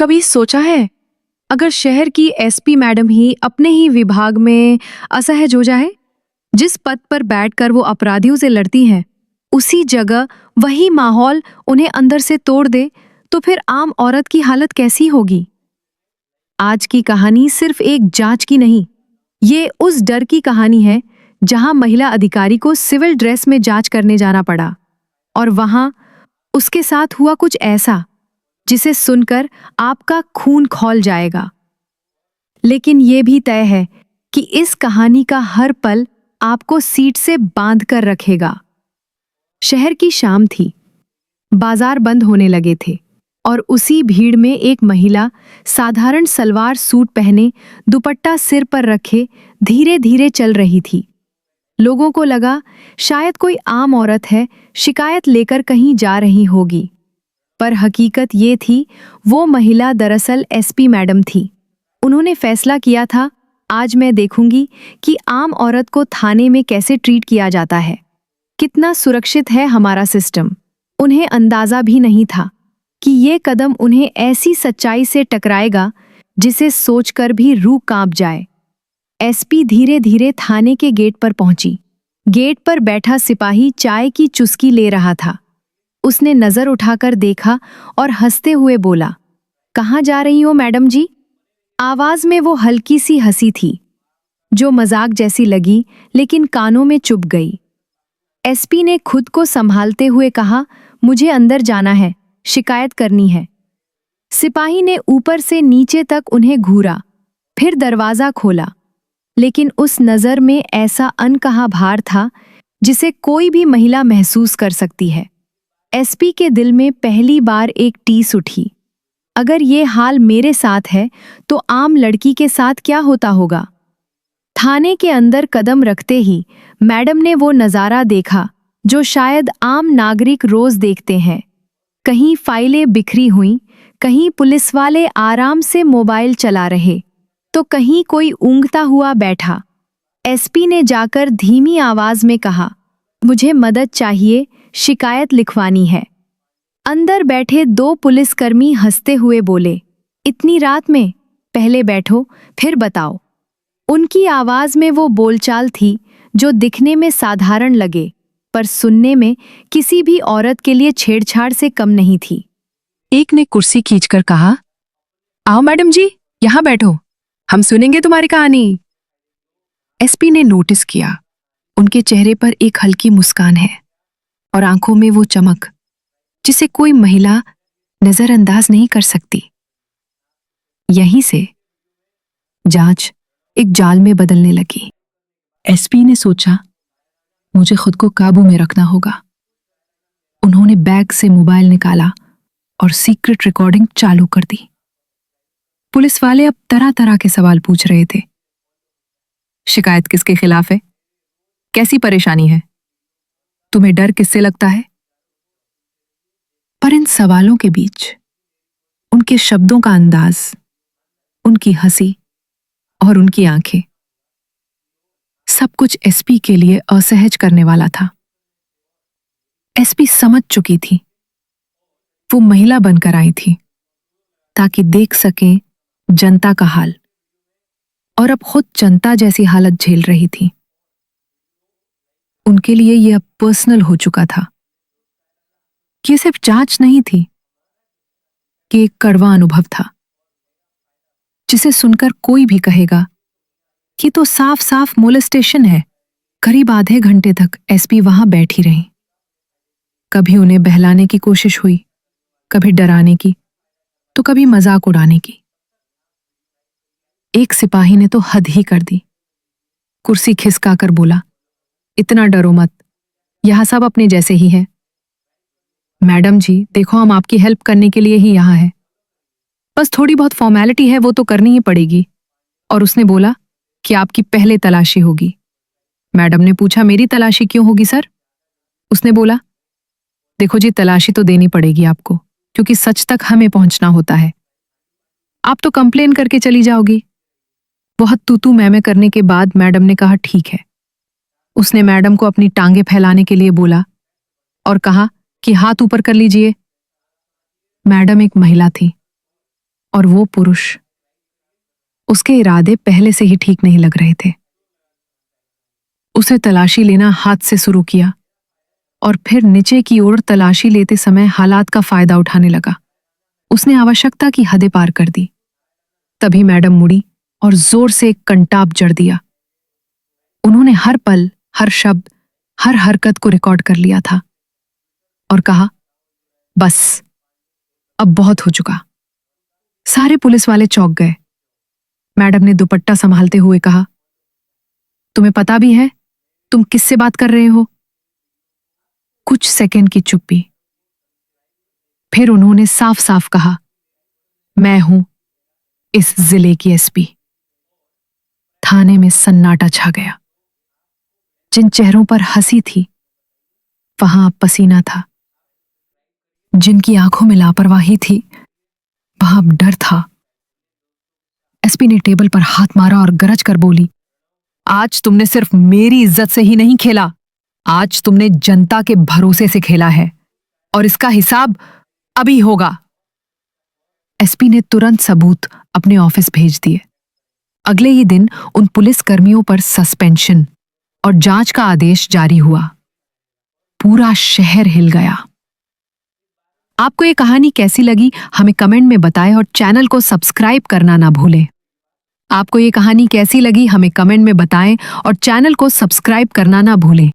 कभी सोचा है अगर शहर की एसपी मैडम ही अपने ही विभाग में असहज हो जाए? जिस पद पर बैठकर वो अपराधियों से लड़ती हैं, उसी जगह वही माहौल उन्हें अंदर से तोड़ दे, तो फिर आम औरत की हालत कैसी होगी? आज की कहानी सिर्फ एक जांच की नहीं, ये उस डर की कहानी है जहां महिला अधिकारी को सिविल ड्रेस में जांच करने जाना पड़ा और वहां उसके साथ हुआ कुछ ऐसा जिसे सुनकर आपका खून खौल जाएगा। लेकिन यह भी तय है कि इस कहानी का हर पल आपको सीट से बांध कर रखेगा। शहर की शाम थी, बाजार बंद होने लगे थे और उसी भीड़ में एक महिला साधारण सलवार सूट पहने, दुपट्टा सिर पर रखे धीरे धीरे चल रही थी। लोगों को लगा शायद कोई आम औरत है, शिकायत लेकर कहीं जा रही होगी, पर हकीकत ये थी वो महिला दरअसल एसपी मैडम थी। उन्होंने फैसला किया था, आज मैं देखूंगी कि आम औरत को थाने में कैसे ट्रीट किया जाता है, कितना सुरक्षित है हमारा सिस्टम। उन्हें अंदाजा भी नहीं था कि ये कदम उन्हें ऐसी सच्चाई से टकराएगा जिसे सोचकर भी रूह कांप जाए। एसपी धीरे धीरे थाने के गेट पर पहुंची। गेट पर बैठा सिपाही चाय की चुस्की ले रहा था। उसने नजर उठाकर देखा और हंसते हुए बोला, कहाँ जा रही हो मैडम जी? आवाज में वो हल्की सी हंसी थी जो मजाक जैसी लगी लेकिन कानों में चुभ गई। एसपी ने खुद को संभालते हुए कहा, मुझे अंदर जाना है, शिकायत करनी है। सिपाही ने ऊपर से नीचे तक उन्हें घूरा, फिर दरवाजा खोला, लेकिन उस नजर में ऐसा अनकहा भार था जिसे कोई भी महिला महसूस कर सकती है। एसपी के दिल में पहली बार एक टीस उठी, अगर ये हाल मेरे साथ है तो आम लड़की के साथ क्या होता होगा। थाने के अंदर कदम रखते ही मैडम ने वो नज़ारा देखा जो शायद आम नागरिक रोज देखते हैं। कहीं फाइलें बिखरी हुई, कहीं पुलिस वाले आराम से मोबाइल चला रहे, तो कहीं कोई ऊँघता हुआ बैठा। एसपी ने जाकर धीमी आवाज में कहा, मुझे मदद चाहिए, शिकायत लिखवानी है। अंदर बैठे दो पुलिसकर्मी हंसते हुए बोले, इतनी रात में? पहले बैठो फिर बताओ। उनकी आवाज में वो बोलचाल थी जो दिखने में साधारण लगे पर सुनने में किसी भी औरत के लिए छेड़छाड़ से कम नहीं थी। एक ने कुर्सी खींचकर कहा, आओ मैडम जी, यहां बैठो, हम सुनेंगे तुम्हारी कहानी। एसपी ने नोटिस किया, उनके चेहरे पर एक हल्की मुस्कान है और आंखों में वो चमक जिसे कोई महिला नजरअंदाज नहीं कर सकती। यहीं से जांच एक जाल में बदलने लगी। एसपी ने सोचा, मुझे खुद को काबू में रखना होगा। उन्होंने बैग से मोबाइल निकाला और सीक्रेट रिकॉर्डिंग चालू कर दी। पुलिस वाले अब तरह तरह के सवाल पूछ रहे थे। शिकायत किसके खिलाफ है? कैसी परेशानी है? तुम्हें डर किससे लगता है? पर इन सवालों के बीच उनके शब्दों का अंदाज, उनकी हंसी और उनकी आंखें, सब कुछ एसपी के लिए असहज करने वाला था। एसपी समझ चुकी थी, वो महिला बनकर आई थी ताकि देख सकें जनता का हाल, और अब खुद जनता जैसी हालत झेल रही थी। उनके लिए यह अब पर्सनल हो चुका था। ये सिर्फ जांच नहीं थी, कि एक कड़वा अनुभव था जिसे सुनकर कोई भी कहेगा कि तो साफ साफ मोलेस्टेशन है। करीब आधे घंटे तक एसपी वहां बैठी रही। कभी उन्हें बहलाने की कोशिश हुई, कभी डराने की, तो कभी मजाक उड़ाने की। एक सिपाही ने तो हद ही कर दी। कुर्सी खिसकाकर बोला, इतना डरो मत, यहां सब अपने जैसे ही हैं। मैडम जी देखो, हम आपकी हेल्प करने के लिए ही यहां हैं, बस थोड़ी बहुत फॉर्मेलिटी है वो तो करनी ही पड़ेगी। और उसने बोला कि आपकी पहले तलाशी होगी। मैडम ने पूछा, मेरी तलाशी क्यों होगी सर? उसने बोला, देखो जी, तलाशी तो देनी पड़ेगी आपको क्योंकि सच तक हमें पहुंचना होता है। आप तो कंप्लेन करके चली जाओगी। बहुत तू मैं करने के बाद मैडम ने कहा, ठीक है। उसने मैडम को अपनी टांगे फैलाने के लिए बोला और कहा कि हाथ ऊपर कर लीजिए। मैडम एक महिला थी, और वो पुरुष, उसके इरादे पहले से ही ठीक नहीं लग रहे थे। उसे तलाशी लेना हाथ से शुरू किया और फिर नीचे की ओर तलाशी लेते समय हालात का फायदा उठाने लगा। उसने आवश्यकता की हदें पार कर दी। तभी मैडम मुड़ी और जोर से एक कंटाप जड़ दिया। उन्होंने हर पल, हर शब्द, हर हरकत को रिकॉर्ड कर लिया था और कहा, बस अब बहुत हो चुका। सारे पुलिस वाले चौंक गए। मैडम ने दुपट्टा संभालते हुए कहा, तुम्हें पता भी है तुम किससे बात कर रहे हो? कुछ सेकंड की चुप्पी। फिर उन्होंने साफ साफ कहा, मैं हूं इस जिले की एसपी। थाने में सन्नाटा छा गया। जिन चेहरों पर हंसी थी वहां अब पसीना था। जिनकी आंखों में लापरवाही थी वहां अब डर था। एसपी ने टेबल पर हाथ मारा और गरज कर बोली, आज तुमने सिर्फ मेरी इज्जत से ही नहीं खेला, आज तुमने जनता के भरोसे से खेला है और इसका हिसाब अभी होगा। एसपी ने तुरंत सबूत अपने ऑफिस भेज दिए। अगले ही दिन उन पुलिस कर्मियों पर सस्पेंशन और जांच का आदेश जारी हुआ। पूरा शहर हिल गया। आपको ये कहानी कैसी लगी हमें कमेंट में बताएं और चैनल को सब्सक्राइब करना ना भूलें। आपको ये कहानी कैसी लगी हमें कमेंट में बताएं और चैनल को सब्सक्राइब करना ना भूलें।